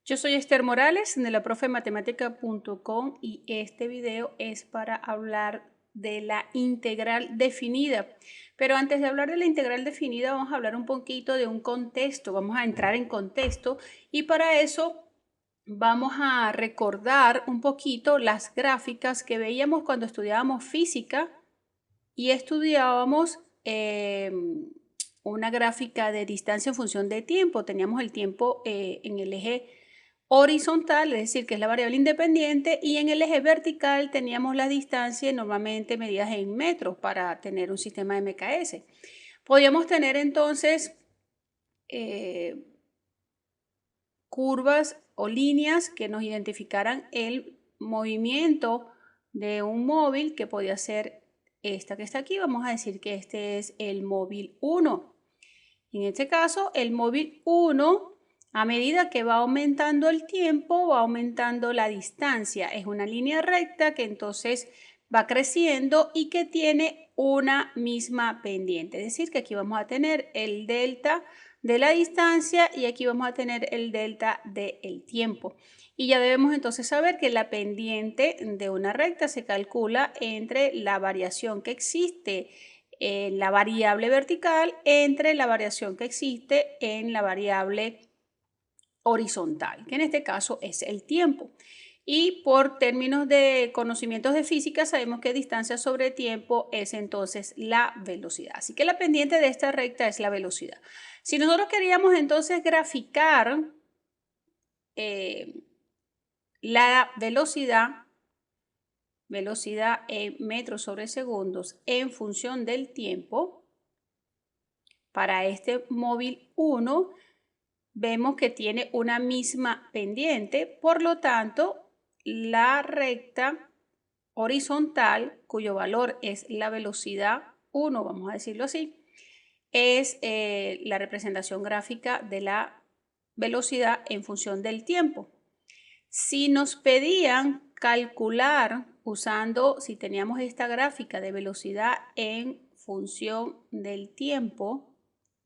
Yo soy Esther Morales de la profematemática.com y este video es para hablar de la integral definida. Pero antes de hablar de la integral definida vamos a hablar un poquito de un contexto, vamos a entrar en contexto y para eso vamos a recordar un poquito las gráficas que veíamos cuando estudiábamos física y estudiábamos una gráfica de distancia en función de tiempo. Teníamos el tiempo en el eje horizontal, es decir, que es la variable independiente, y en el eje vertical teníamos las distancias normalmente medidas en metros para tener un sistema de MKS. Podíamos tener entonces curvas o líneas que nos identificaran el movimiento de un móvil, que podía ser esta que está aquí. Vamos a decir que este es el móvil 1. En este caso, el móvil 1, a medida que va aumentando el tiempo, va aumentando la distancia. Es una línea recta que entonces va creciendo y que tiene una misma pendiente. Es decir, que aquí vamos a tener el delta de la distancia y aquí vamos a tener el delta del tiempo. Y ya debemos entonces saber que la pendiente de una recta se calcula entre la variación que existe en la variable vertical entre la variación que existe en la variable horizontal, que en este caso es el tiempo. Y por términos de conocimientos de física sabemos que distancia sobre tiempo es entonces la velocidad. Así que la pendiente de esta recta es la velocidad. Si nosotros queríamos entonces graficar la velocidad en metros sobre segundos en función del tiempo, para este móvil 1 vemos que tiene una misma pendiente, por lo tanto la recta horizontal, cuyo valor es la velocidad 1, vamos a decirlo así, es la representación gráfica de la velocidad en función del tiempo. Si nos pedían calcular usando, si teníamos esta gráfica de velocidad en función del tiempo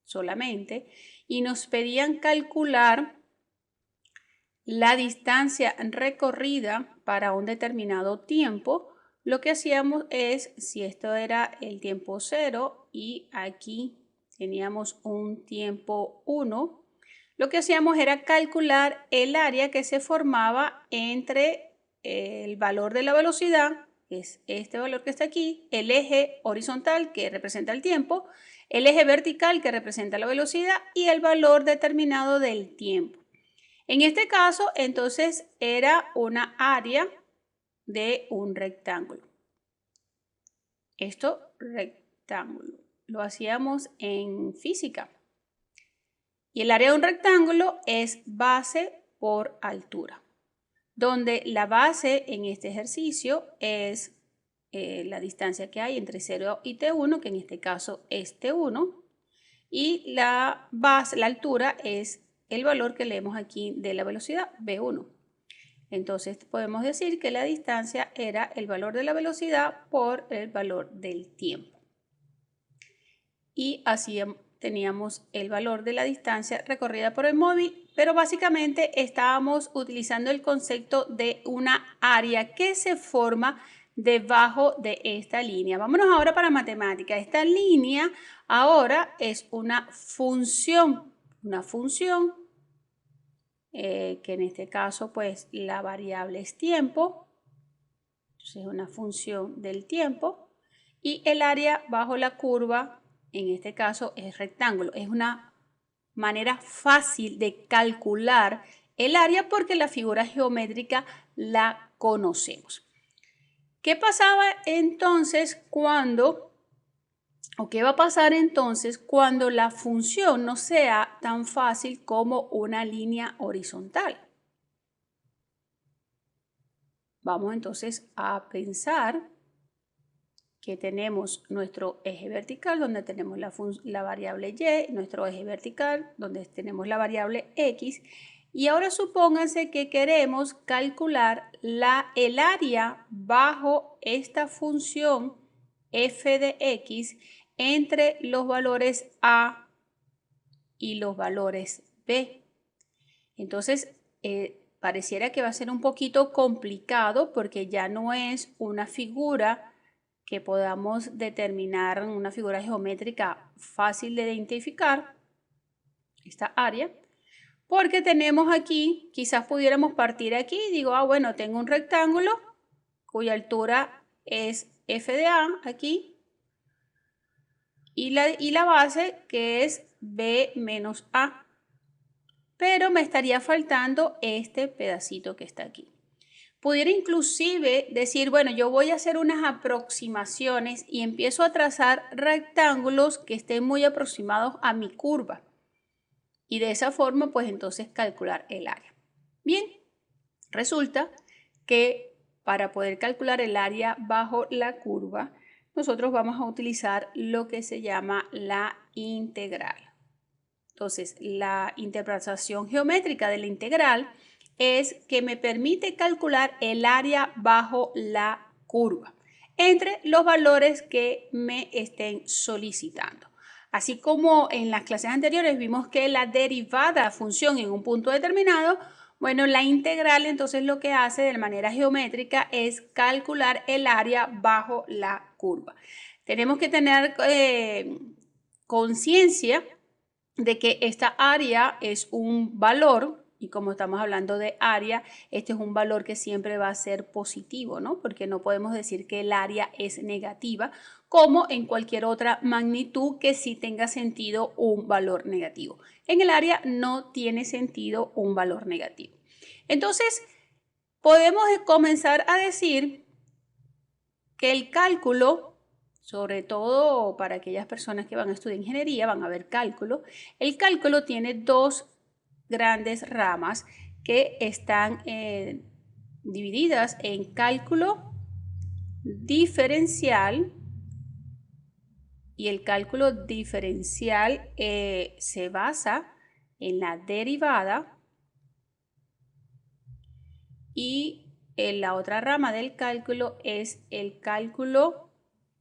solamente, y nos pedían calcular la distancia recorrida para un determinado tiempo, lo que hacíamos es, si esto era el tiempo 0 y aquí teníamos un tiempo 1, lo que hacíamos era calcular el área que se formaba entre el valor de la velocidad, que es este valor que está aquí, el eje horizontal que representa el tiempo, el eje vertical que representa la velocidad y el valor determinado del tiempo. En este caso, entonces, era una área de un rectángulo. Esto, rectángulo, lo hacíamos en física. Y el área de un rectángulo es base por altura, donde la base en este ejercicio es la distancia que hay entre 0 y T1, que en este caso es T1, y la base, la altura, es el valor que leemos aquí de la velocidad, V1. Entonces podemos decir que la distancia era el valor de la velocidad por el valor del tiempo. Y así teníamos el valor de la distancia recorrida por el móvil, pero básicamente estábamos utilizando el concepto de una área que se forma debajo de esta línea. Vámonos ahora para matemática. Esta línea ahora es una función que en este caso pues la variable es tiempo, entonces es una función del tiempo, y el área bajo la curva en este caso es rectángulo. Es una manera fácil de calcular el área porque la figura geométrica la conocemos. ¿Qué pasaba entonces cuando, o qué va a pasar entonces cuando la función no sea tan fácil como una línea horizontal? Vamos entonces a pensar que tenemos nuestro eje vertical donde tenemos la variable y, nuestro eje vertical donde tenemos la variable x, y ahora supónganse que queremos calcular el área bajo esta función f de x entre los valores a y los valores b. Entonces pareciera que va a ser un poquito complicado porque ya no es una figura que podamos determinar, una figura geométrica fácil de identificar, esta área, porque tenemos aquí, quizás pudiéramos partir aquí, digo, bueno, tengo un rectángulo cuya altura es f de a aquí y la base que es b menos a, pero me estaría faltando este pedacito que está aquí. Pudiera inclusive decir, bueno, yo voy a hacer unas aproximaciones y empiezo a trazar rectángulos que estén muy aproximados a mi curva. Y de esa forma, pues entonces calcular el área. Bien, resulta que para poder calcular el área bajo la curva, nosotros vamos a utilizar lo que se llama la integral. Entonces, la interpretación geométrica de la integral es que me permite calcular el área bajo la curva entre los valores que me estén solicitando. Así como en las clases anteriores vimos que la derivada de la función en un punto determinado, bueno, la integral entonces lo que hace de manera geométrica es calcular el área bajo la curva. Tenemos que tener conciencia de que esta área es un valor, y como estamos hablando de área, este es un valor que siempre va a ser positivo, ¿no? Porque no podemos decir que el área es negativa, como en cualquier otra magnitud que sí tenga sentido un valor negativo. En el área no tiene sentido un valor negativo. Entonces, podemos comenzar a decir que el cálculo, sobre todo para aquellas personas que van a estudiar ingeniería, van a ver cálculo. El cálculo tiene dos grandes ramas que están divididas en cálculo diferencial, y el cálculo diferencial se basa en la derivada, y la otra rama del cálculo es el cálculo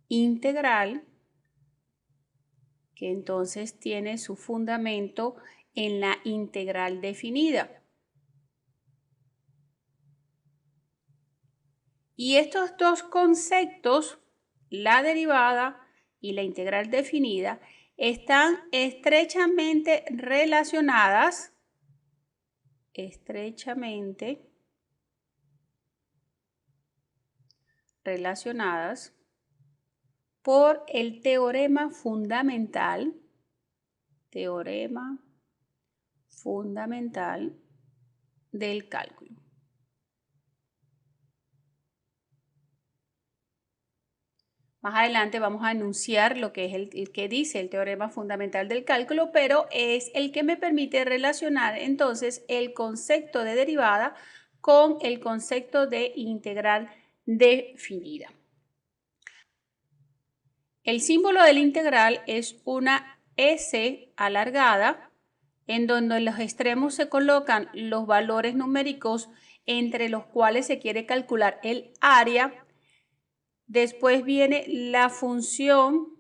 integral, que entonces tiene su fundamento en la integral definida. Y estos dos conceptos, la derivada y la integral definida, están estrechamente relacionadas por el teorema fundamental del cálculo. Más adelante vamos a enunciar lo que es el que dice el teorema fundamental del cálculo, pero es el que me permite relacionar entonces el concepto de derivada con el concepto de integral definida. El símbolo de la integral es una S alargada, en donde en los extremos se colocan los valores numéricos entre los cuales se quiere calcular el área. Después viene la función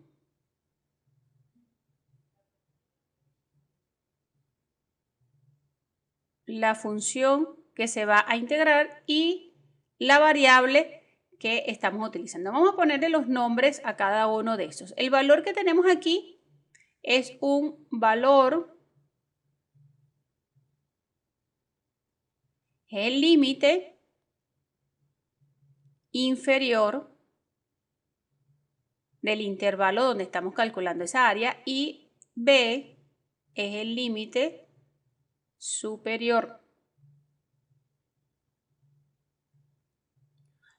que se va a integrar y la variable que estamos utilizando. Vamos a ponerle los nombres a cada uno de estos. El valor que tenemos aquí es un valor, el límite inferior del intervalo donde estamos calculando esa área, y B es el límite superior.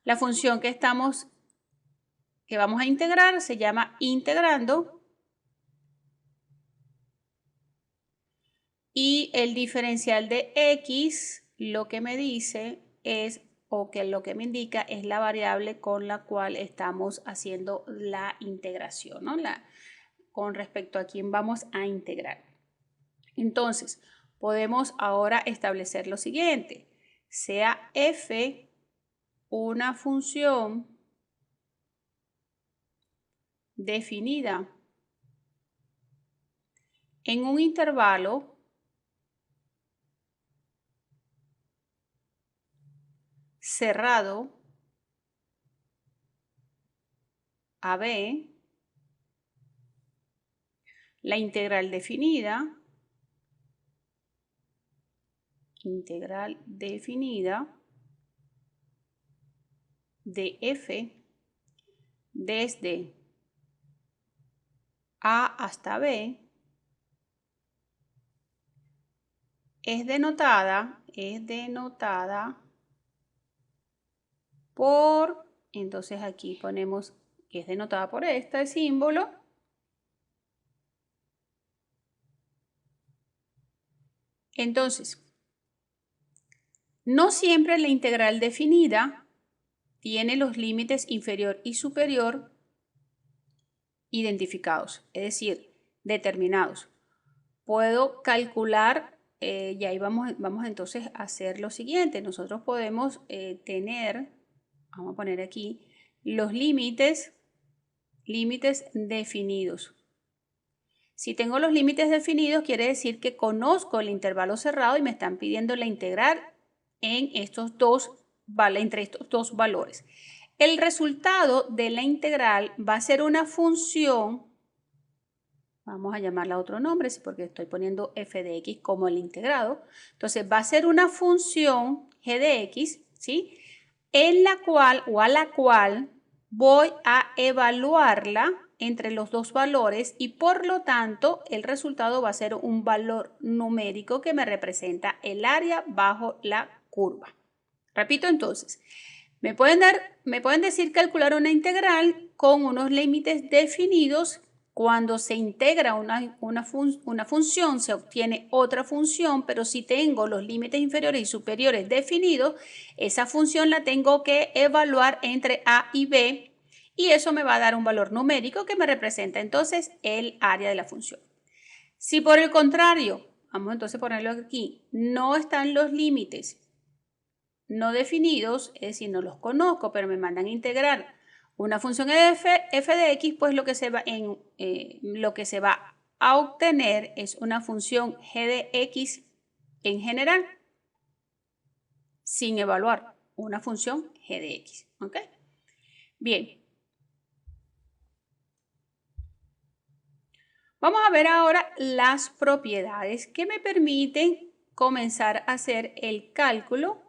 La función que vamos a integrar se llama integrando, y el diferencial de x lo que me dice es, o que lo que me indica es la variable con la cual estamos haciendo la integración, ¿no? Con respecto a quién vamos a integrar. Entonces, podemos ahora establecer lo siguiente: sea f una función definida en un intervalo cerrado AB, la integral definida de f desde A hasta B es denotada por, entonces aquí ponemos que es denotada por este símbolo. Entonces, no siempre la integral definida tiene los límites inferior y superior identificados, es decir, determinados. Puedo calcular, y ahí vamos entonces a hacer lo siguiente. Nosotros podemos tener, vamos a poner aquí, los límites definidos. Si tengo los límites definidos, quiere decir que conozco el intervalo cerrado y me están pidiendo la integral entre estos dos valores. El resultado de la integral va a ser una función, vamos a llamarla otro nombre, porque estoy poniendo f de x como el integrado. Entonces va a ser una función g de x, ¿sí? En la cual o a la cual voy a evaluarla entre los dos valores y por lo tanto el resultado va a ser un valor numérico que me representa el área bajo la curva. Repito entonces, me pueden decir calcular una integral con unos límites definidos. Cuando se integra una función se obtiene otra función, pero si tengo los límites inferiores y superiores definidos, esa función la tengo que evaluar entre A y B y eso me va a dar un valor numérico que me representa entonces el área de la función. Si por el contrario, vamos entonces a ponerlo aquí, no están los límites no definidos, es decir, no los conozco, pero me mandan a integrar una función f de x, pues lo que se va a obtener es una función g de x en general, sin evaluar una función g de x. ¿Ok? Bien. Vamos a ver ahora las propiedades que me permiten comenzar a hacer el cálculo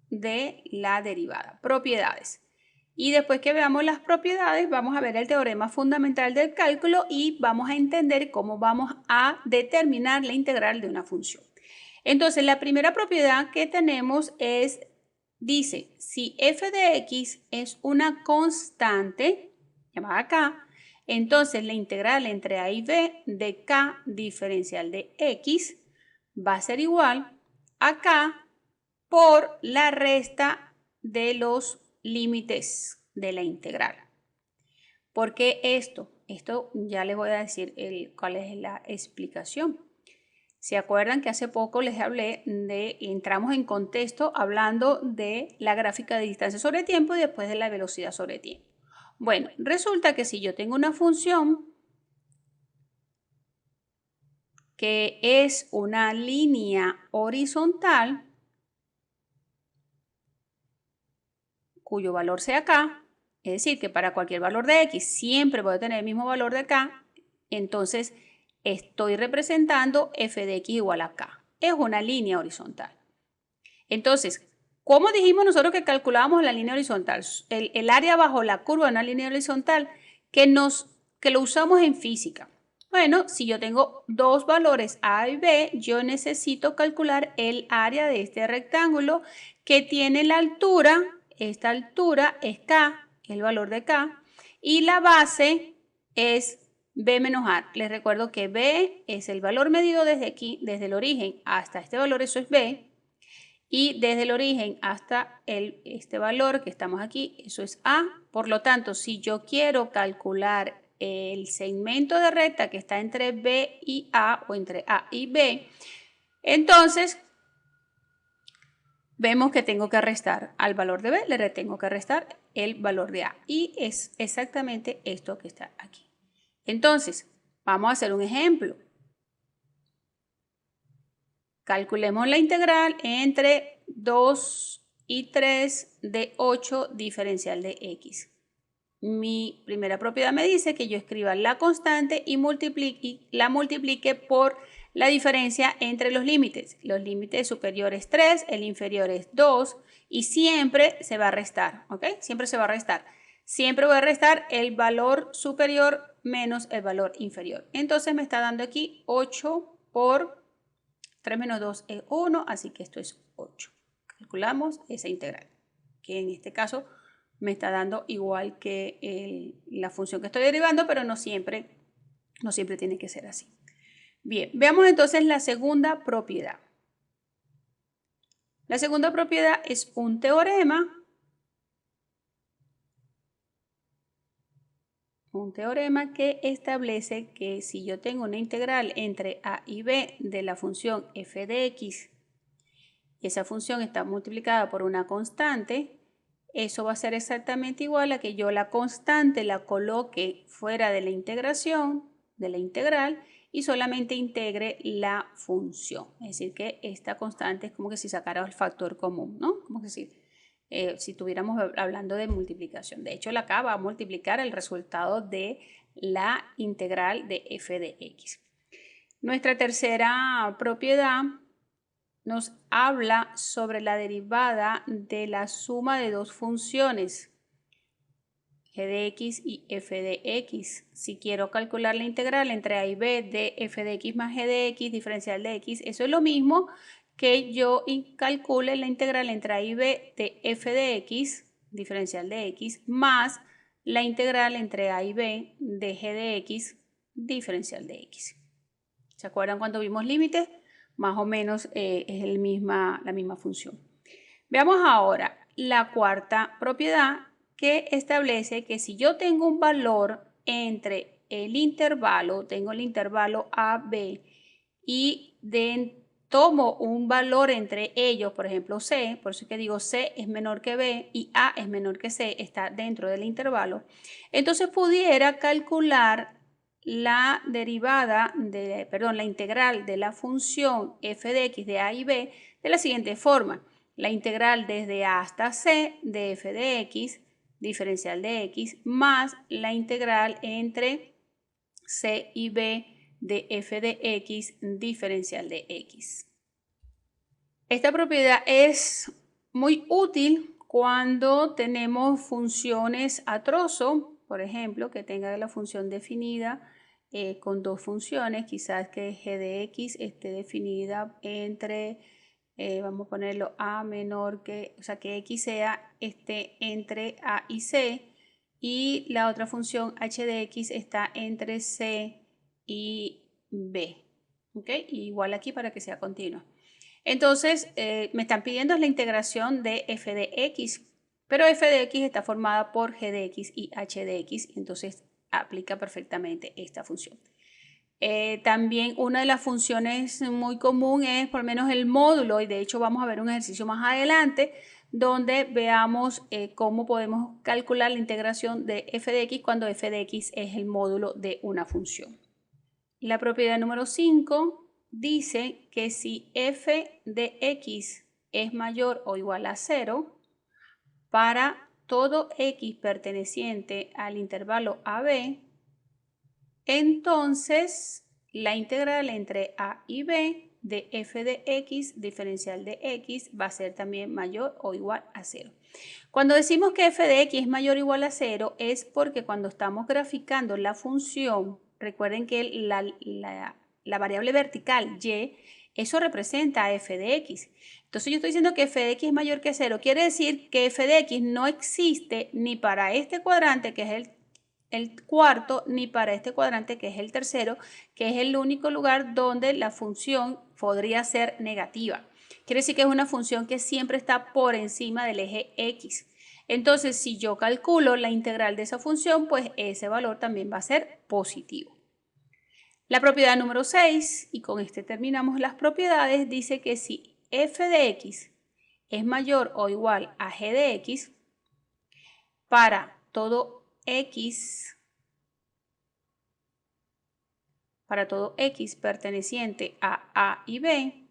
de la derivada. Propiedades. Y después que veamos las propiedades, vamos a ver el teorema fundamental del cálculo y vamos a entender cómo vamos a determinar la integral de una función. Entonces, la primera propiedad que tenemos dice, si f de x es una constante, llamada k, entonces la integral entre a y b de k diferencial de x va a ser igual a k por la resta de los límites de la integral. ¿Por qué esto? Esto ya les voy a decir cuál es la explicación. ¿Se acuerdan que hace poco les hablé entramos en contexto hablando de la gráfica de distancia sobre tiempo y después de la velocidad sobre tiempo? Bueno, resulta que si yo tengo una función que es una línea horizontal, cuyo valor sea k, es decir, que para cualquier valor de x siempre voy a tener el mismo valor de k, entonces estoy representando f de x igual a k. Es una línea horizontal. Entonces, ¿cómo dijimos nosotros que calculábamos la línea horizontal? El área bajo la curva de una línea horizontal que lo usamos en física. Bueno, si yo tengo dos valores a y b, yo necesito calcular el área de este rectángulo que tiene la altura. Esta altura es k, el valor de k, y la base es b menos a. Les recuerdo que b es el valor medido desde aquí, desde el origen hasta este valor, eso es b, y desde el origen hasta este valor que estamos aquí, eso es a. Por lo tanto, si yo quiero calcular el segmento de recta que está entre b y a o entre a y b, entonces vemos que tengo que restar al valor de b, le tengo que restar el valor de a. Y es exactamente esto que está aquí. Entonces, vamos a hacer un ejemplo. Calculemos la integral entre 2 y 3 de 8 diferencial de x. Mi primera propiedad me dice que yo escriba la constante y la multiplique por la diferencia entre los límites. Los límites superiores es 3, el inferior es 2 y siempre se va a restar, ¿ok? Siempre se va a restar. Siempre voy a restar el valor superior menos el valor inferior. Entonces me está dando aquí 8 por 3 menos 2 es 1, así que esto es 8. Calculamos esa integral, que en este caso me está dando igual que la función que estoy derivando, pero no siempre tiene que ser así. Bien, veamos entonces la segunda propiedad. La segunda propiedad es un teorema. Un teorema que establece que si yo tengo una integral entre a y b de la función f de x, y esa función está multiplicada por una constante, eso va a ser exactamente igual a que yo la constante la coloque fuera de la integración, de la integral, y solamente integre la función. Es decir, que esta constante es como que si sacara el factor común, ¿no? Como que si estuviéramos hablando de multiplicación. De hecho, la acá va a multiplicar el resultado de la integral de f de x. Nuestra tercera propiedad nos habla sobre la derivada de la suma de dos funciones, g de x y f de x. Si quiero calcular la integral entre a y b de f de x más g de x diferencial de x, eso es lo mismo que yo calcule la integral entre a y b de f de x diferencial de x más la integral entre a y b de g de x diferencial de x. ¿Se acuerdan cuando vimos límites? Más o menos es la misma función. Veamos ahora la cuarta propiedad, que establece que si yo tengo un valor entre el intervalo, tengo el intervalo a, b, y tomo un valor entre ellos, por ejemplo c, por eso es que digo c es menor que b y a es menor que c, está dentro del intervalo, entonces pudiera calcular la la integral de la función f de x de a y b de la siguiente forma. La integral desde a hasta c de f de x diferencial de x más la integral entre c y b de f de x diferencial de x. Esta propiedad es muy útil cuando tenemos funciones a trozo, por ejemplo, que tenga la función definida con dos funciones, quizás que g de x esté definida entre, vamos a ponerlo a menor que, o sea, que x esté entre a y c, y la otra función h de x está entre c y b, ¿ok? Igual aquí para que sea continua. Entonces, me están pidiendo la integración de f de x, pero f de x está formada por g de x y h de x, entonces aplica perfectamente esta función. También una de las funciones muy común es por lo menos el módulo, y de hecho vamos a ver un ejercicio más adelante donde veamos cómo podemos calcular la integración de f de x cuando f de x es el módulo de una función. La propiedad número 5 dice que si f de x es mayor o igual a 0, para todo x perteneciente al intervalo AB, entonces la integral entre a y b de f de x diferencial de x va a ser también mayor o igual a 0. Cuando decimos que f de x es mayor o igual a 0 es porque cuando estamos graficando la función, recuerden que la variable vertical y, eso representa a f de x. Entonces yo estoy diciendo que f de x es mayor que 0. Quiere decir que f de x no existe ni para este cuadrante, que es el cuarto, ni para este cuadrante, que es el tercero, que es el único lugar donde la función podría ser negativa. Quiere decir que es una función que siempre está por encima del eje x. Entonces, si yo calculo la integral de esa función, pues ese valor también va a ser positivo. La propiedad número 6, y con este terminamos las propiedades, dice que si f de x es mayor o igual a g de x, para todo x perteneciente a y b,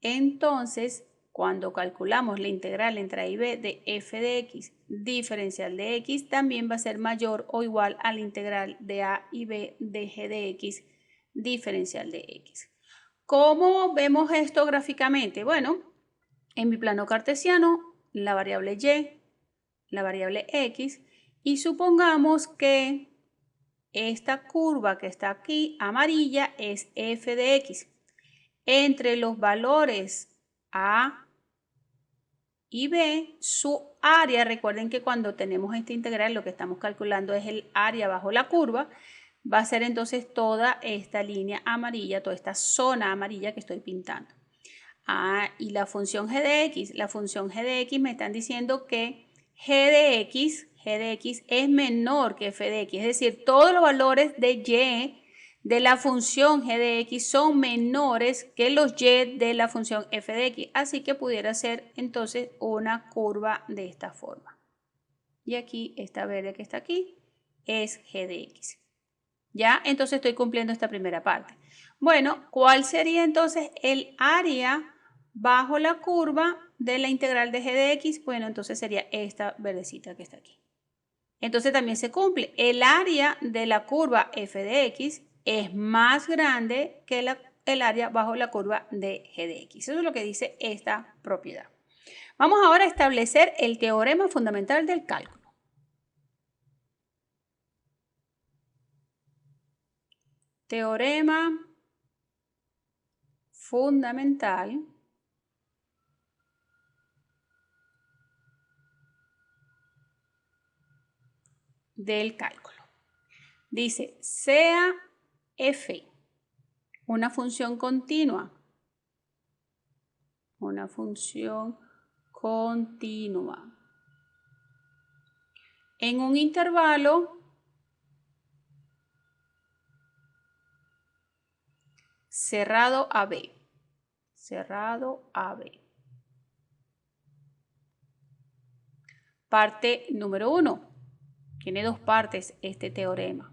entonces cuando calculamos la integral entre a y b de f de x diferencial de x, también va a ser mayor o igual a la integral de a y b de g de x diferencial de x. ¿Cómo vemos esto gráficamente? Bueno, en mi plano cartesiano, la variable y, la variable x, y supongamos que esta curva que está aquí, amarilla, es f de x. Entre los valores a y b, su área, recuerden que cuando tenemos esta integral lo que estamos calculando es el área bajo la curva, va a ser entonces toda esta línea amarilla, toda esta zona amarilla que estoy pintando. Y la función g de x, me están diciendo que g de x es menor que f de x, es decir, todos los valores de y de la función g de x son menores que los y de la función f de x, así que pudiera ser entonces una curva de esta forma. Y aquí, esta verde que está aquí, es g de x. ¿Ya? Entonces estoy cumpliendo esta primera parte. Bueno, ¿cuál sería entonces el área bajo la curva de la integral de g de x? Bueno, entonces sería esta verdecita que está aquí. Entonces también se cumple. El área de la curva f de x es más grande que el área bajo la curva de g de x. Eso es lo que dice esta propiedad. Vamos ahora a establecer el teorema fundamental del cálculo. Teorema fundamental del cálculo. Dice, sea f una función continua, en un intervalo cerrado a b, Parte número 1. Tiene dos partes este teorema.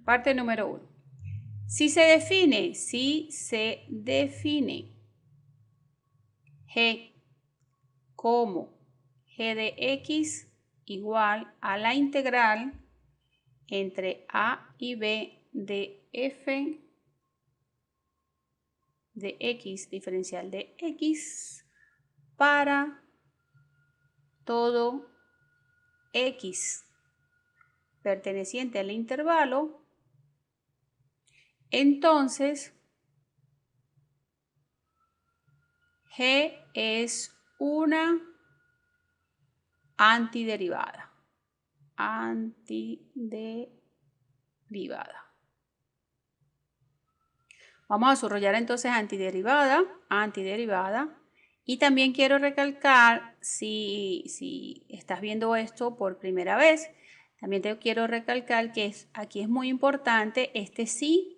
Parte número 1. Si se define g como g de x igual a la integral entre a y b de f de x diferencial de x para todo x perteneciente al intervalo, entonces g es una antiderivada. Vamos a subrayar entonces antiderivada. Y también quiero recalcar, si estás viendo esto por primera vez, también te quiero recalcar que aquí es muy importante este sí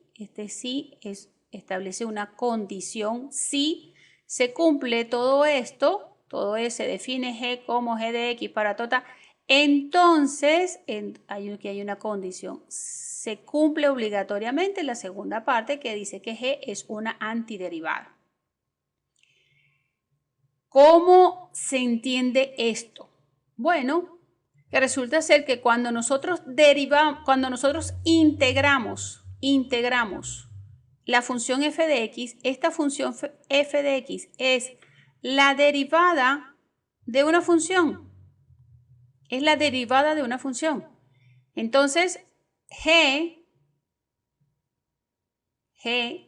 establece una condición. Si se cumple todo esto, se define g como g de x para total, entonces aquí hay una condición. Se cumple obligatoriamente la segunda parte que dice que g es una antiderivada. ¿Cómo se entiende esto? Bueno, que resulta ser que cuando nosotros integramos la función f de x, esta función f de x es la derivada de una función. Entonces, g,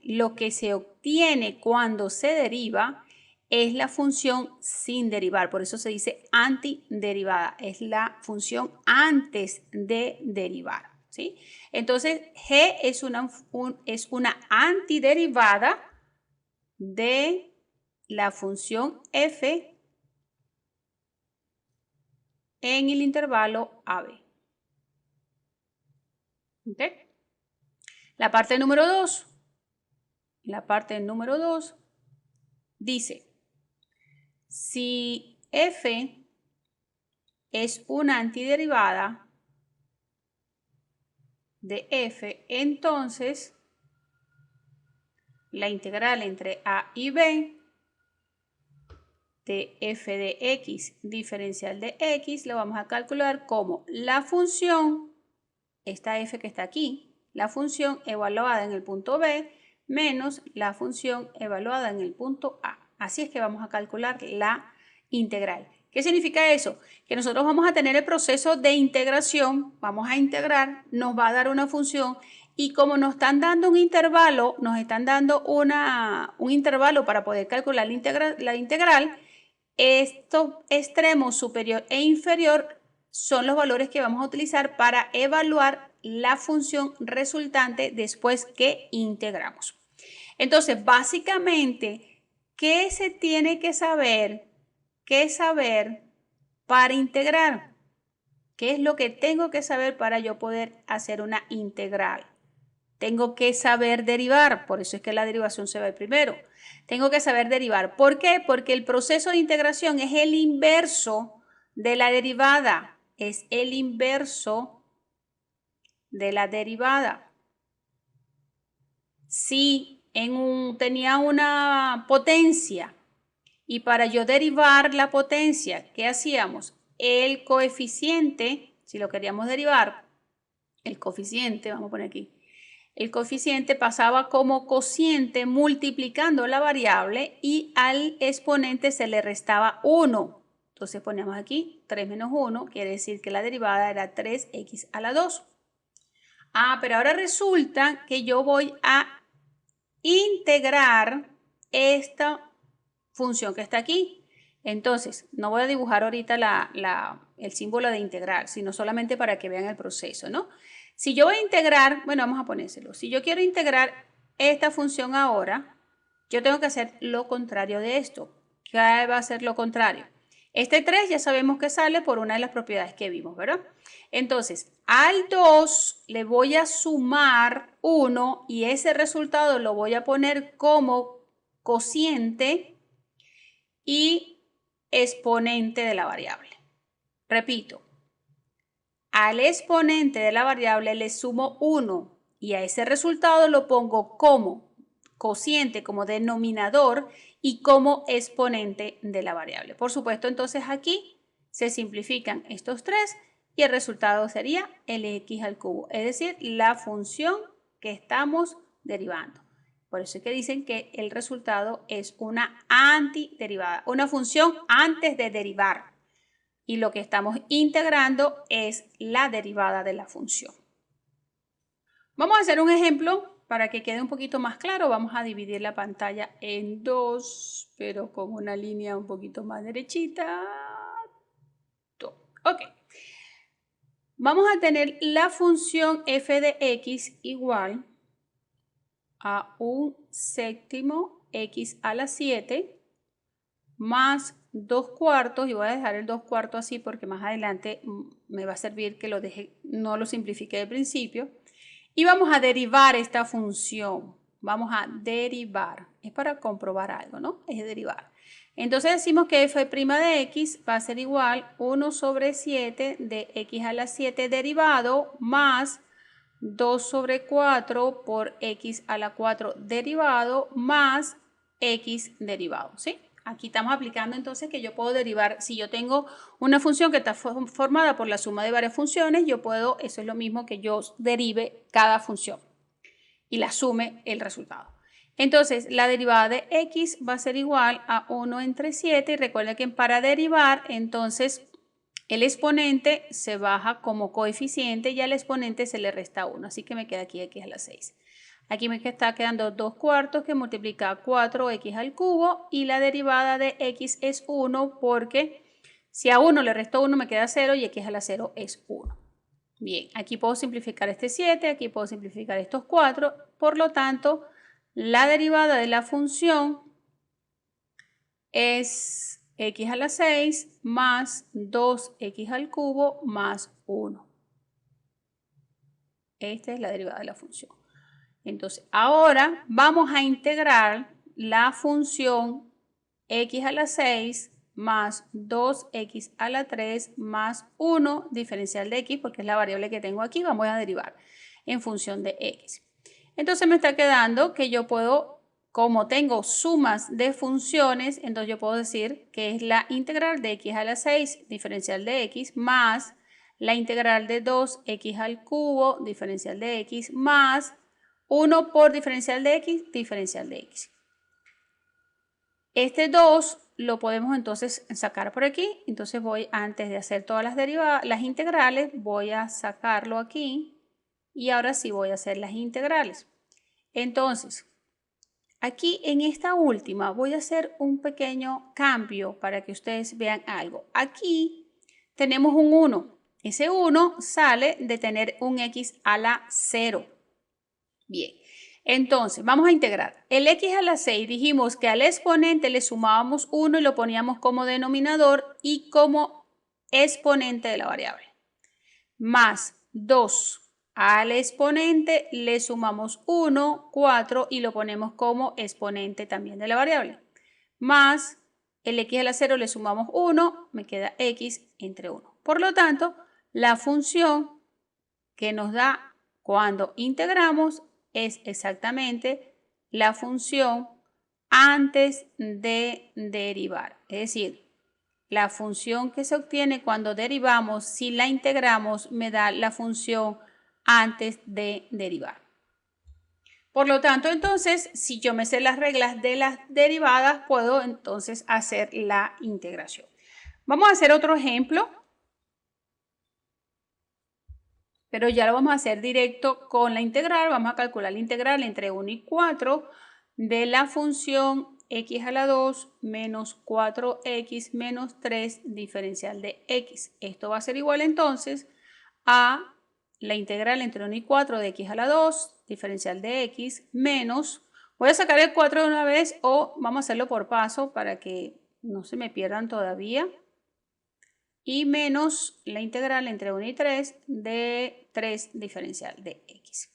lo que se obtiene cuando se deriva, es la función sin derivar, por eso se dice antiderivada, es la función antes de derivar, ¿sí? Entonces, g es una antiderivada de la función f en el intervalo AB. ¿Okay? La parte número 2 dice, si f es una antiderivada de f, entonces la integral entre a y b de f de x diferencial de x lo vamos a calcular como la función, esta f que está aquí, la función evaluada en el punto B menos la función evaluada en el punto A. Así es que vamos a calcular la integral. ¿Qué significa eso? Que nosotros vamos a tener el proceso de integración, vamos a integrar, nos va a dar una función y como nos están dando un intervalo, nos están dando un intervalo para poder calcular la integral, estos extremos superior e inferior son los valores que vamos a utilizar para evaluar la función resultante después que integramos. Entonces, básicamente, ¿qué se tiene que saber? ¿Qué saber para integrar? ¿Qué es lo que tengo que saber para yo poder hacer una integral? Tengo que saber derivar, por eso es que la derivación se va primero. Tengo que saber derivar. ¿Por qué? Porque el proceso de integración es el inverso de la derivada. Es el inverso de la derivada. Si tenía una potencia y para yo derivar la potencia, ¿qué hacíamos? El coeficiente, si lo queríamos derivar, el coeficiente, vamos a poner aquí, el coeficiente pasaba como cociente multiplicando la variable y al exponente se le restaba 1. Entonces ponemos aquí 3 menos 1, quiere decir que la derivada era 3x a la 2. Pero ahora resulta que yo voy a integrar esta función que está aquí. Entonces, no voy a dibujar ahorita el símbolo de integrar, sino solamente para que vean el proceso, ¿no? Si yo voy a integrar, bueno, vamos a ponérselo. Si yo quiero integrar esta función ahora, yo tengo que hacer lo contrario de esto. ¿Qué va a ser lo contrario? Este 3 ya sabemos que sale por una de las propiedades que vimos, ¿verdad? Entonces, al 2 le voy a sumar 1 y ese resultado lo voy a poner como cociente y exponente de la variable. Repito, al exponente de la variable le sumo 1 y a ese resultado lo pongo como cociente, como denominador y como exponente de la variable. Por supuesto, entonces aquí se simplifican estos tres y el resultado sería el x al cubo, es decir, la función que estamos derivando. Por eso es que dicen que el resultado es una antiderivada, una función antes de derivar. Y lo que estamos integrando es la derivada de la función. Vamos a hacer un ejemplo para que quede un poquito más claro. Vamos a dividir la pantalla en dos, pero con una línea un poquito más derechita. Ok. Vamos a tener la función f de x igual a 1/7 x a la 7 más 2/4, y voy a dejar el 2/4 así porque más adelante me va a servir que lo deje, no lo simplifique de principio. Y vamos a derivar esta función. Vamos a derivar. Es para comprobar algo, ¿no? Es derivar. Entonces decimos que f' de x va a ser igual 1/7 de x a la 7 derivado más 2/4 por x a la 4 derivado más x derivado, ¿sí? Aquí estamos aplicando entonces que yo puedo derivar, si yo tengo una función que está formada por la suma de varias funciones, yo puedo, eso es lo mismo que yo derive cada función y la sume el resultado. Entonces, la derivada de x va a ser igual a 1 entre 7 y recuerden que para derivar, entonces, el exponente se baja como coeficiente y al exponente se le resta 1, así que me queda aquí x a la 6. Aquí me está quedando 2/4 que multiplica 4x al cubo y la derivada de x es 1 porque si a 1 le resto 1 me queda 0 y x a la 0 es 1. Bien, aquí puedo simplificar este 7, aquí puedo simplificar estos 4, por lo tanto la derivada de la función es x a la 6 más 2x al cubo más 1. Esta es la derivada de la función. Entonces, ahora vamos a integrar la función x a la 6 más 2x a la 3 más 1 diferencial de x, porque es la variable que tengo aquí, vamos a derivar en función de x. Entonces me está quedando que yo puedo como tengo sumas de funciones, entonces yo puedo decir que es la integral de x a la 6 diferencial de x más la integral de 2x al cubo diferencial de x más 1 por diferencial de x diferencial de x. Este 2 lo podemos entonces sacar por aquí. Entonces voy, antes de hacer todas las derivadas, las integrales, voy a sacarlo aquí. Y ahora sí voy a hacer las integrales. Entonces, aquí en esta última voy a hacer un pequeño cambio para que ustedes vean algo. Aquí tenemos un 1. Ese 1 sale de tener un x a la 0. Bien. Entonces, vamos a integrar. El x a la 6 dijimos que al exponente le sumábamos 1 y lo poníamos como denominador y como exponente de la variable. Más 2 al exponente le sumamos 1, 4 y lo ponemos como exponente también de la variable. Más el x a la 0 le sumamos 1, me queda x entre 1. Por lo tanto, la función que nos da cuando integramos es exactamente la función antes de derivar. Es decir, la función que se obtiene cuando derivamos, si la integramos, me da la función antes de derivar. Por lo tanto, entonces, si yo me sé las reglas de las derivadas, puedo entonces hacer la integración. Vamos a hacer otro ejemplo, pero ya lo vamos a hacer directo con la integral. Vamos a calcular la integral entre 1 y 4 de la función x a la 2 menos 4x menos 3 diferencial de x. Esto va a ser igual entonces a la integral entre 1 y 4 de x a la 2 diferencial de x menos, voy a sacar el 4 de una vez o vamos a hacerlo por paso para que no se me pierdan todavía, y menos la integral entre 1 y 3 de 3 diferencial de x.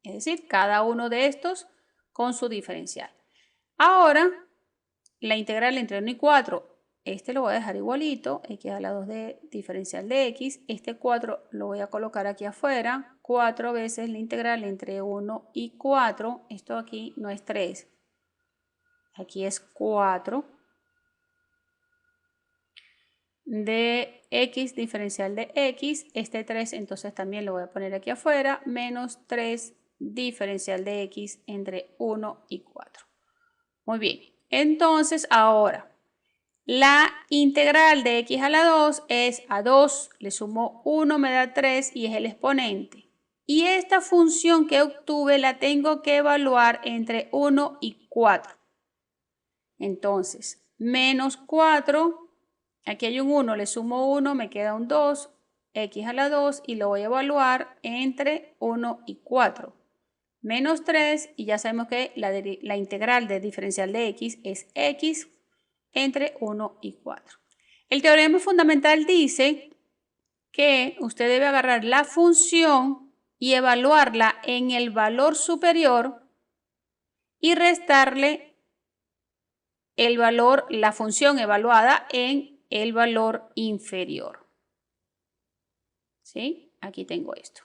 Es decir, cada uno de estos con su diferencial. Ahora, la integral entre 1 y 4, este lo voy a dejar igualito, x a la 2 de diferencial de x. Este 4 lo voy a colocar aquí afuera, 4 veces la integral entre 1 y 4, esto aquí no es 3, aquí es 4 de x diferencial de x, este 3 entonces también lo voy a poner aquí afuera, menos 3 diferencial de x entre 1 y 4. Muy bien, entonces ahora la integral de x a la 2 es a 2, le sumo 1, me da 3 y es el exponente. Y esta función que obtuve la tengo que evaluar entre 1 y 4. Entonces, menos 4, aquí hay un 1, le sumo 1, me queda un 2, x a la 2 y lo voy a evaluar entre 1 y 4. Menos 3 y ya sabemos que la integral de diferencial de x es x entre 1 y 4. El teorema fundamental dice que usted debe agarrar la función y evaluarla en el valor superior y restarle el valor, la función evaluada en el valor inferior. ¿Sí? Aquí tengo esto.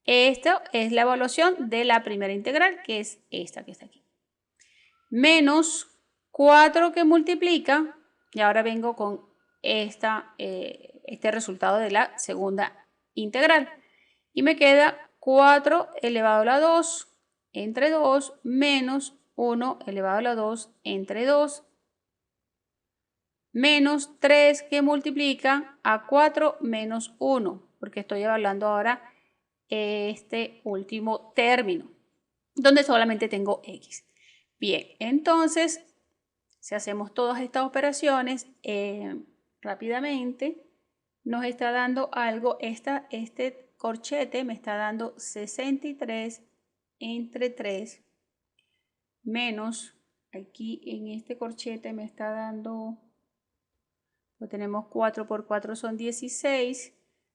Esto es la evaluación de la primera integral, que es esta que está aquí. Menos 4 que multiplica, y ahora vengo con este resultado de la segunda integral. Y me queda 4 elevado a la 2 entre 2 menos 1 elevado a la 2 entre 2 menos 3 que multiplica a 4 menos 1, porque estoy evaluando ahora este último término, donde solamente tengo x. Bien, entonces, si hacemos todas estas operaciones rápidamente, nos está dando algo, este corchete me está dando 63 entre 3 menos, aquí en este corchete me está dando, pues tenemos 4 por 4 son 16,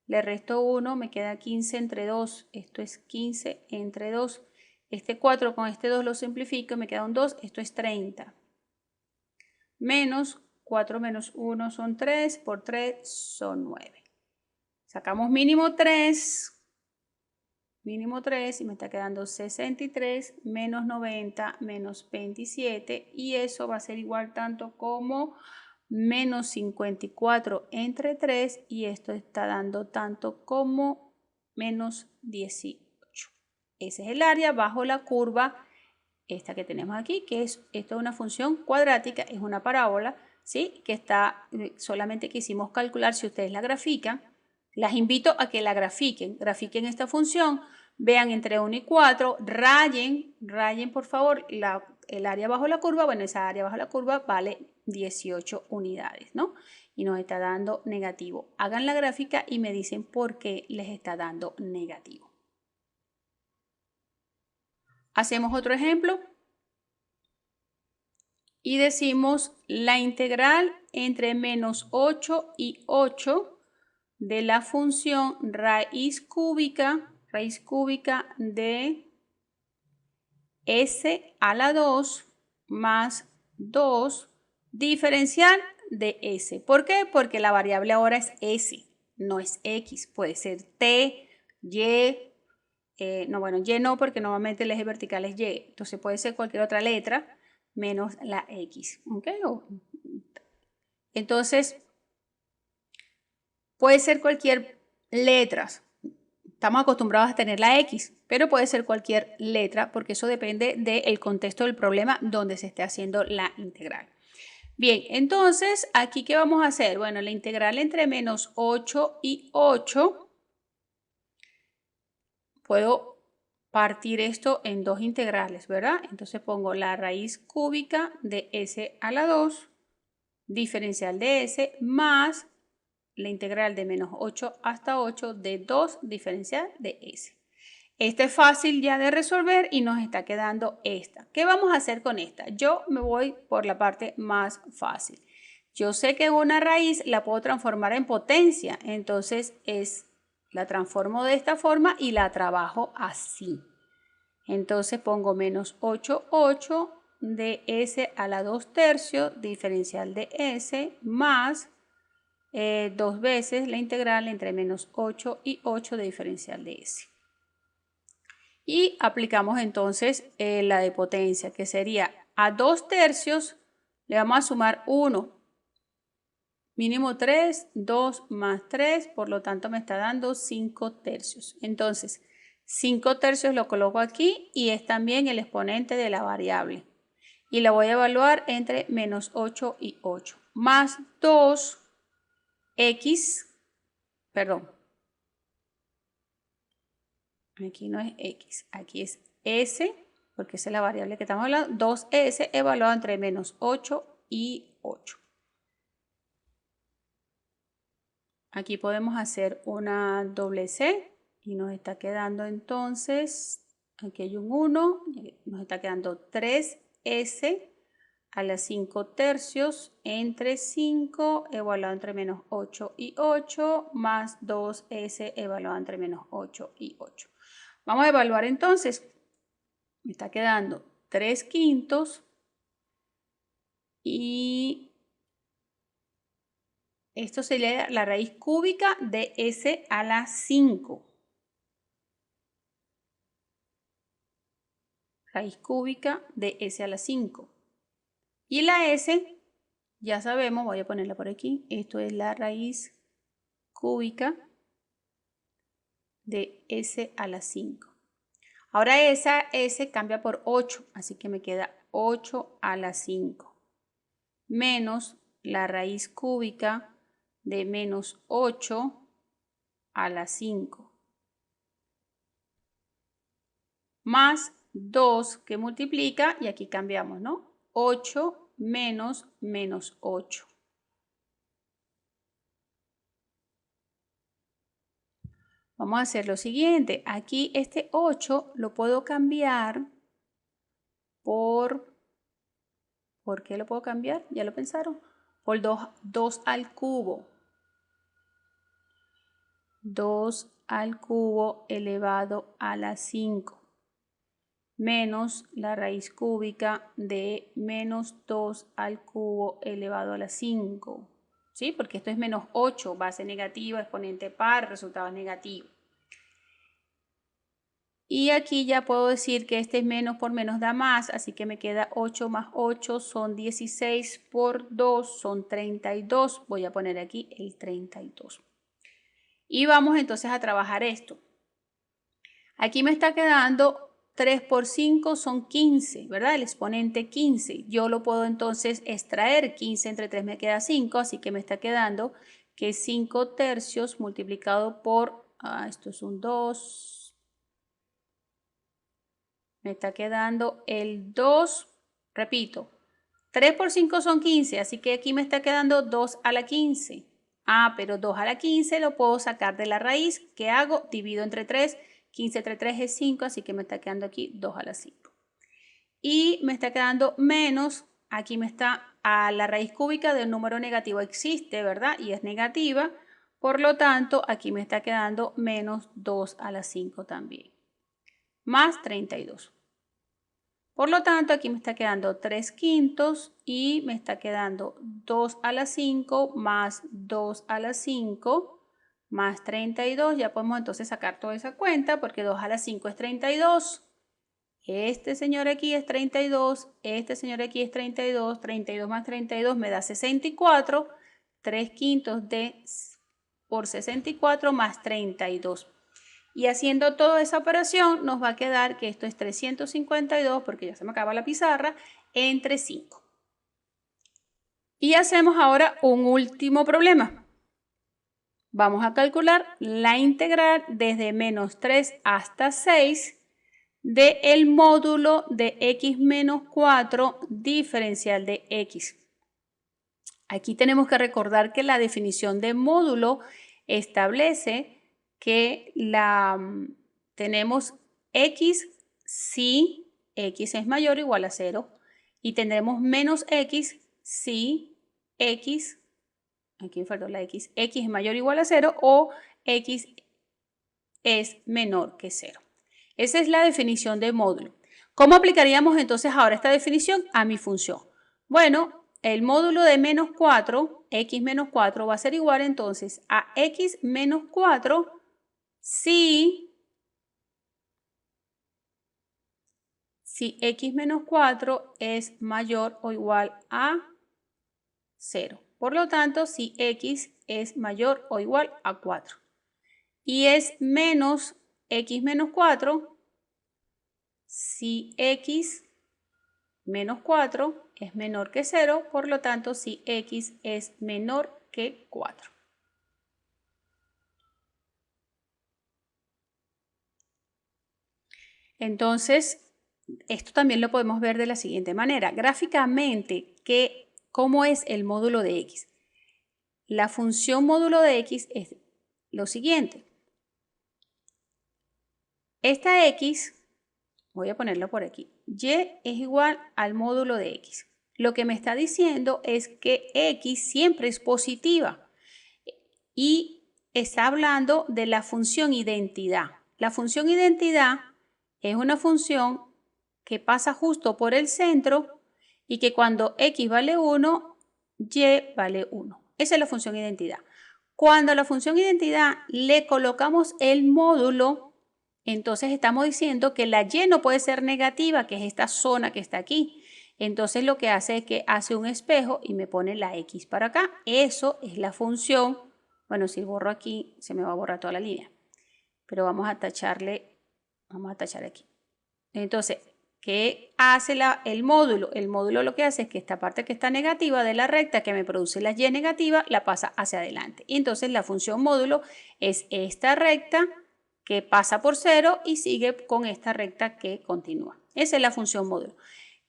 le resto 1, me queda 15 entre 2, esto es 15 entre 2. Este 4 con este 2 lo simplifico y me queda un 2, esto es 30. Menos 4 menos 1 son 3, por 3 son 9. Sacamos mínimo 3, mínimo 3 y me está quedando 63 menos 90 menos 27 y eso va a ser igual tanto como menos 54 entre 3 y esto está dando tanto como menos 18. Ese es el área bajo la curva, esta que tenemos aquí, que esto es una función cuadrática, es una parábola, ¿sí? Que está, solamente quisimos calcular si ustedes la grafican. Las invito a que la grafiquen esta función, vean entre 1 y 4, rayen por favor el área bajo la curva. Bueno, esa área bajo la curva vale 18 unidades, ¿no? Y nos está dando negativo. Hagan la gráfica y me dicen por qué les está dando negativo. Hacemos otro ejemplo y decimos la integral entre menos 8 y 8 de la función raíz cúbica de s a la 2 más 2 diferencial de s. ¿Por qué? Porque la variable ahora es s, no es x. Puede ser t, y, no, bueno, y no, porque normalmente el eje vertical es y. Entonces puede ser cualquier otra letra menos la x. ¿Ok? Entonces, puede ser cualquier letra. Estamos acostumbrados a tener la X, pero puede ser cualquier letra porque eso depende del contexto del problema donde se esté haciendo la integral. Bien, entonces, ¿aquí qué vamos a hacer? Bueno, la integral entre menos 8 y 8, puedo partir esto en dos integrales, ¿verdad? Entonces pongo la raíz cúbica de s a la 2, diferencial de s, más la integral de menos 8 hasta 8 de 2 diferencial de s. Este es fácil ya de resolver y nos está quedando esta. ¿Qué vamos a hacer con esta? Yo me voy por la parte más fácil. Yo sé que una raíz la puedo transformar en potencia, entonces la transformo de esta forma y la trabajo así. Entonces pongo menos 8 de s a la 2 tercios diferencial de s más 2 veces la integral entre menos 8 y 8 de diferencial de s. Y aplicamos entonces la de potencia, que sería a 2 tercios le vamos a sumar 1, mínimo 3, 2 más 3, por lo tanto me está dando 5 tercios. Entonces, 5 tercios lo coloco aquí y es también el exponente de la variable. Y la voy a evaluar entre menos 8 y 8, más 2x, perdón, aquí no es x, aquí es s, porque esa es la variable que estamos hablando, 2s evaluado entre menos 8 y 8. Aquí podemos hacer una doble C y nos está quedando entonces, aquí hay un 1, nos está quedando 3s a la 5 tercios entre 5 evaluado entre menos 8 y 8 más 2s evaluado entre menos 8 y 8. Vamos a evaluar entonces. Me está quedando 3 quintos y esto sería la raíz cúbica de s a la 5. Raíz cúbica de s a la 5. Y la s, ya sabemos, voy a ponerla por aquí, esto es la raíz cúbica de s a la 5. Ahora esa s cambia por 8, así que me queda 8 a la 5 menos la raíz cúbica de menos 8 a la 5 más 2 que multiplica, y aquí cambiamos, ¿no? 8 menos menos 8. Vamos a hacer lo siguiente. Aquí este 8 lo puedo cambiar ¿por qué lo puedo cambiar? ¿Ya lo pensaron? Por 2 al cubo. 2 al cubo elevado a la 5 menos la raíz cúbica de menos 2 al cubo elevado a la 5. ¿Sí? Porque esto es menos 8, base negativa, exponente par, resultado negativo. Y aquí ya puedo decir que este es menos por menos da más, así que me queda 8 más 8 son 16 por 2 son 32. Voy a poner aquí el 32. Y vamos entonces a trabajar esto. Aquí me está quedando 3 por 5 son 15, ¿verdad? El exponente 15. Yo lo puedo entonces extraer. 15 entre 3 me queda 5, así que me está quedando que 5 tercios multiplicado por, esto es un 2. Me está quedando el 2, repito, 3 por 5 son 15, así que aquí me está quedando 2 a la 15. Pero 2 a la 15 lo puedo sacar de la raíz. ¿Qué hago? Divido entre 3. 15 entre 3 es 5, así que me está quedando aquí 2 a la 5. Y me está quedando menos, aquí me está a la raíz cúbica del número negativo existe, ¿verdad? Y es negativa. Por lo tanto, aquí me está quedando menos 2 a la 5 también. Más 32. Por lo tanto, aquí me está quedando 3 quintos y me está quedando 2 a la 5 más 2 a la 5 más 32. Ya podemos entonces sacar toda esa cuenta porque 2 a la 5 es 32. Este señor aquí es 32, este señor aquí es 32, 32 más 32 me da 64, 3 quintos por 64 más 32. Y haciendo toda esa operación nos va a quedar que esto es 352, porque ya se me acaba la pizarra, entre 5. Y hacemos ahora un último problema. Vamos a calcular la integral desde menos 3 hasta 6 del módulo de x menos 4 diferencial de x. Aquí tenemos que recordar que la definición de módulo establece que tenemos x si x es mayor o igual a 0 y tendremos menos x si x, aquí me faltó la x es mayor o igual a 0 o x es menor que 0. Esa es la definición de módulo. ¿Cómo aplicaríamos entonces ahora esta definición a mi función? Bueno, el módulo de menos 4, x menos 4, va a ser igual entonces a x menos 4 si x menos 4 es mayor o igual a 0. Por lo tanto, si x es mayor o igual a 4. Y es menos x menos 4 si x menos 4 es menor que 0, por lo tanto, si x es menor que 4. Entonces, esto también lo podemos ver de la siguiente manera. Gráficamente, ¿cómo es el módulo de x? La función módulo de x es lo siguiente. Esta x, voy a ponerlo por aquí, y es igual al módulo de x. Lo que me está diciendo es que x siempre es positiva y está hablando de la función identidad. La función identidad es una función que pasa justo por el centro y que cuando x vale 1, y vale 1. Esa es la función identidad. Cuando a la función identidad le colocamos el módulo, entonces estamos diciendo que la y no puede ser negativa, que es esta zona que está aquí. Entonces lo que hace es que hace un espejo y me pone la x para acá. Eso es la función. Bueno, si borro aquí, se me va a borrar toda la línea. Pero vamos a tachar aquí. Entonces, ¿qué hace el módulo? El módulo lo que hace es que esta parte que está negativa de la recta que me produce la y negativa la pasa hacia adelante. Y entonces la función módulo es esta recta que pasa por 0 y sigue con esta recta que continúa. Esa es la función módulo.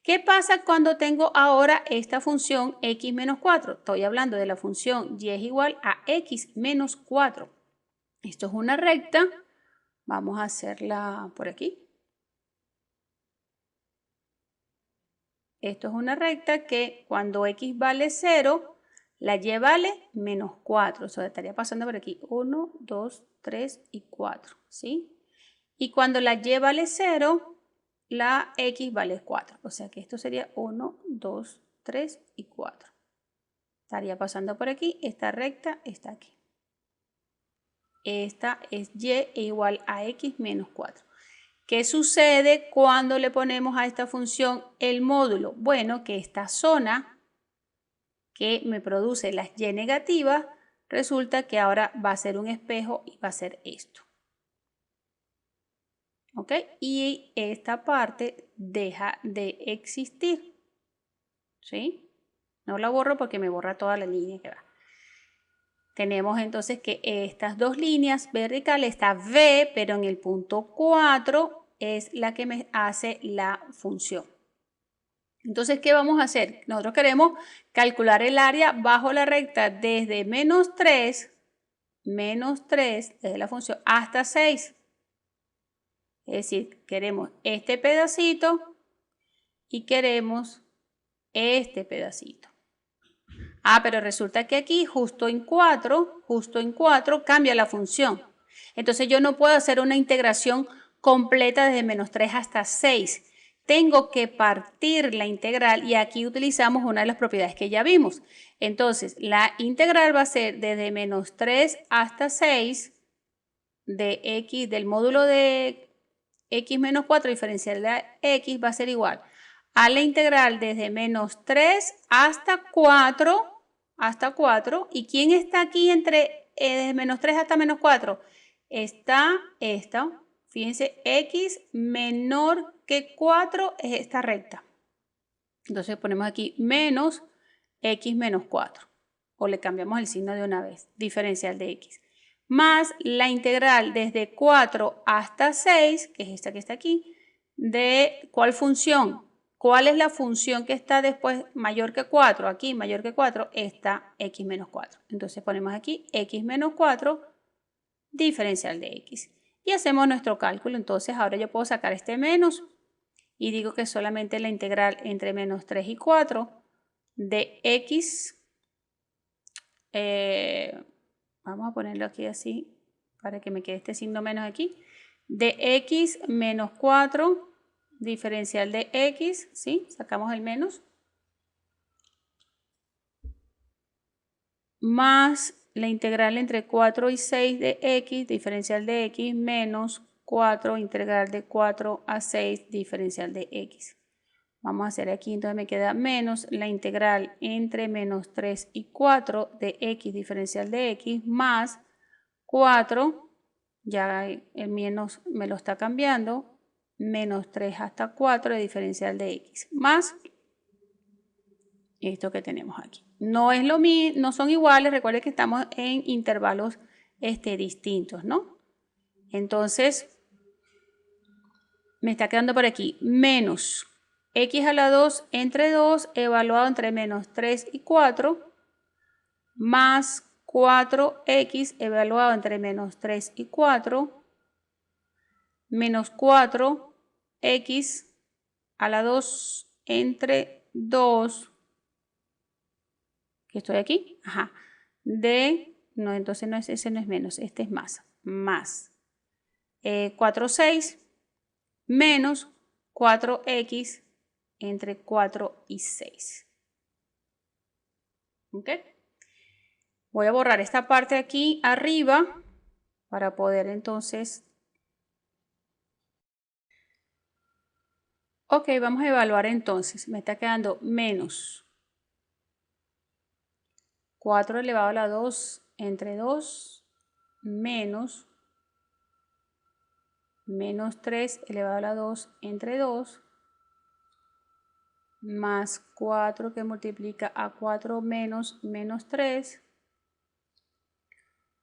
¿Qué pasa cuando tengo ahora esta función x menos 4? Estoy hablando de la función y es igual a x menos 4. Esto es una recta. Vamos a hacerla por aquí. Esto es una recta que cuando x vale 0, la y vale menos 4. Eso estaría pasando por aquí. 1, 2, 3 y 4. ¿Sí? Y cuando la y vale 0, la x vale 4. O sea que esto sería 1, 2, 3 y 4. Estaría pasando por aquí. Esta recta está aquí. Esta es y igual a x menos 4. ¿Qué sucede cuando le ponemos a esta función el módulo? Bueno, que esta zona que me produce las y negativas, resulta que ahora va a ser un espejo y va a ser esto. ¿Ok? Y esta parte deja de existir. ¿Sí? No la borro porque me borra toda la línea que va. Tenemos entonces que estas dos líneas verticales, esta V, pero en el punto 4 es la que me hace la función. Entonces, ¿qué vamos a hacer? Nosotros queremos calcular el área bajo la recta desde menos 3, desde la función, hasta 6. Es decir, queremos este pedacito y queremos este pedacito. Ah, pero resulta que aquí justo en 4 cambia la función. Entonces yo no puedo hacer una integración completa desde menos 3 hasta 6. Tengo que partir la integral y aquí utilizamos una de las propiedades que ya vimos. Entonces la integral va a ser desde menos 3 hasta 6 de x del módulo de x menos 4 diferencial de x va a ser igual a la integral desde menos 3 hasta 4. ¿Y quién está aquí entre desde menos 3 hasta menos 4? Está esta, fíjense, x menor que 4 es esta recta. Entonces ponemos aquí menos x menos 4. O le cambiamos el signo de una vez, diferencial de x. Más la integral desde 4 hasta 6, que es esta que está aquí, de ¿cuál función? ¿Cuál es la función que está después mayor que 4? Aquí mayor que 4 está x menos 4. Entonces ponemos aquí x menos 4 diferencial de x. Y hacemos nuestro cálculo. Entonces ahora yo puedo sacar este menos y digo que solamente la integral entre menos 3 y 4 de x, vamos a ponerlo aquí así para que me quede este signo menos aquí, de x menos 4 diferencial de x, ¿sí? Sacamos el menos, más la integral entre 4 y 6 de x diferencial de x menos 4 integral de 4 a 6 diferencial de x. Vamos a hacer aquí, entonces me queda menos la integral entre menos 3 y 4 de x diferencial de x más 4, ya el menos me lo está cambiando, menos 3 hasta 4 de diferencial de x, más esto que tenemos aquí. No es lo mismo, no son iguales, recuerden que estamos en intervalos distintos, ¿no? Entonces, me está quedando por aquí menos x a la 2 entre 2 evaluado entre menos 3 y 4 más 4x evaluado entre menos 3 y 4 menos 4x a la 2 entre 2, que estoy aquí, ajá, no, entonces no es, ese no es menos, este es más 4, 6 menos 4x entre 4 y 6. ¿Ok? Voy a borrar esta parte aquí arriba para poder entonces... Ok, vamos a evaluar entonces. Me está quedando menos 4 elevado a la 2 entre 2 menos 3 elevado a la 2 entre 2 más 4 que multiplica a 4 menos 3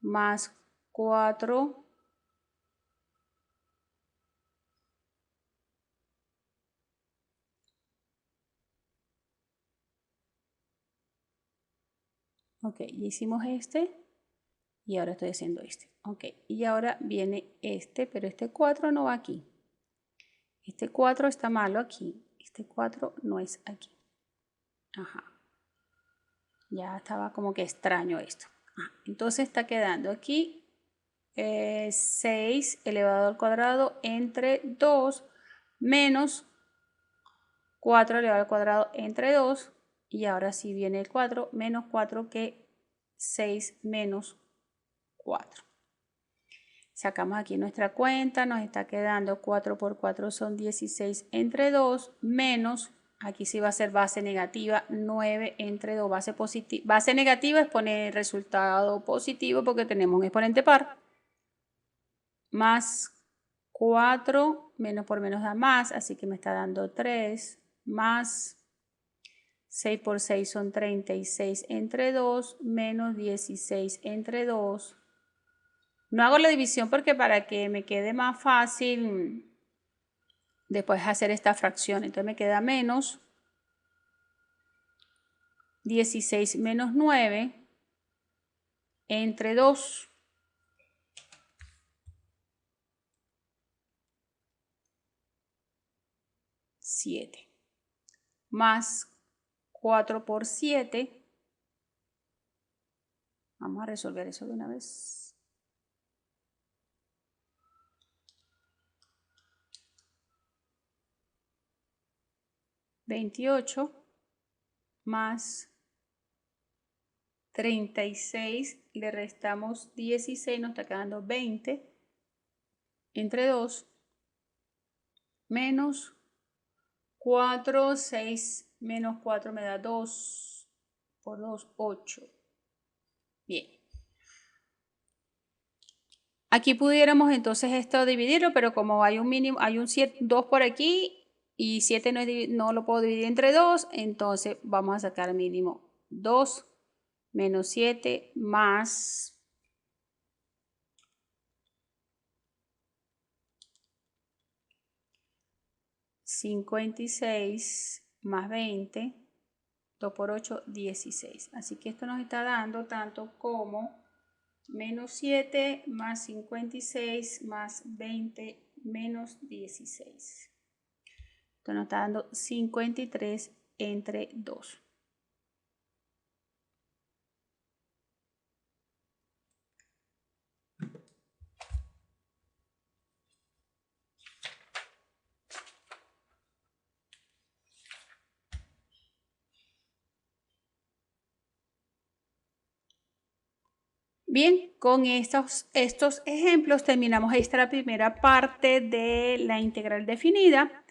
más 4 ok, ya hicimos este y ahora estoy haciendo este. Ok, y ahora viene este, pero este 4 no va aquí. Este 4 está malo aquí. Este 4 no es aquí. Ajá. Ya estaba como que extraño esto. Entonces está quedando aquí 6 elevado al cuadrado entre 2 menos 4 elevado al cuadrado entre 2. Y ahora sí viene el 4 menos 4 que 6 menos 4. Sacamos aquí nuestra cuenta, nos está quedando 4 por 4 son 16 entre 2, menos, aquí sí va a ser base negativa, 9 entre 2, base negativa es poner resultado positivo porque tenemos un exponente par, más 4, menos por menos da más, así que me está dando 3, más 6 por 6 son 36 entre 2, menos 16 entre 2. No hago la división porque para que me quede más fácil después hacer esta fracción. Entonces me queda menos 16 menos 9 entre 2. Siete. Más 4 por 7. Vamos a resolver eso de una vez. 28 más 36, le restamos 16, nos está quedando 20 entre 2, menos 4, 6 menos 4 me da 2, por 2, 8. Bien. Aquí pudiéramos entonces esto dividirlo, pero como hay un mínimo, hay un 2 por aquí y 7 no lo puedo dividir entre 2, entonces vamos a sacar mínimo 2 menos 7 más 56 más 20, 2 por 8, 16. Así que esto nos está dando tanto como menos 7 más 56 más 20 menos 16. Esto nos está dando 53 entre 2. Bien, con estos ejemplos terminamos esta primera parte de la integral definida.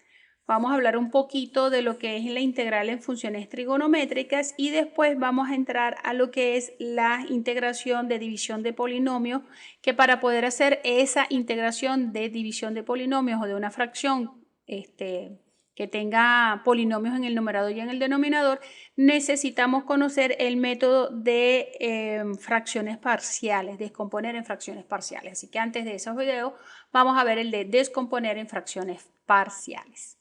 Vamos a hablar un poquito de lo que es la integral en funciones trigonométricas y después vamos a entrar a lo que es la integración de división de polinomios, que para poder hacer esa integración de división de polinomios o de una fracción que tenga polinomios en el numerador y en el denominador, necesitamos conocer el método de fracciones parciales, descomponer en fracciones parciales. Así que antes de esos videos vamos a ver el de descomponer en fracciones parciales.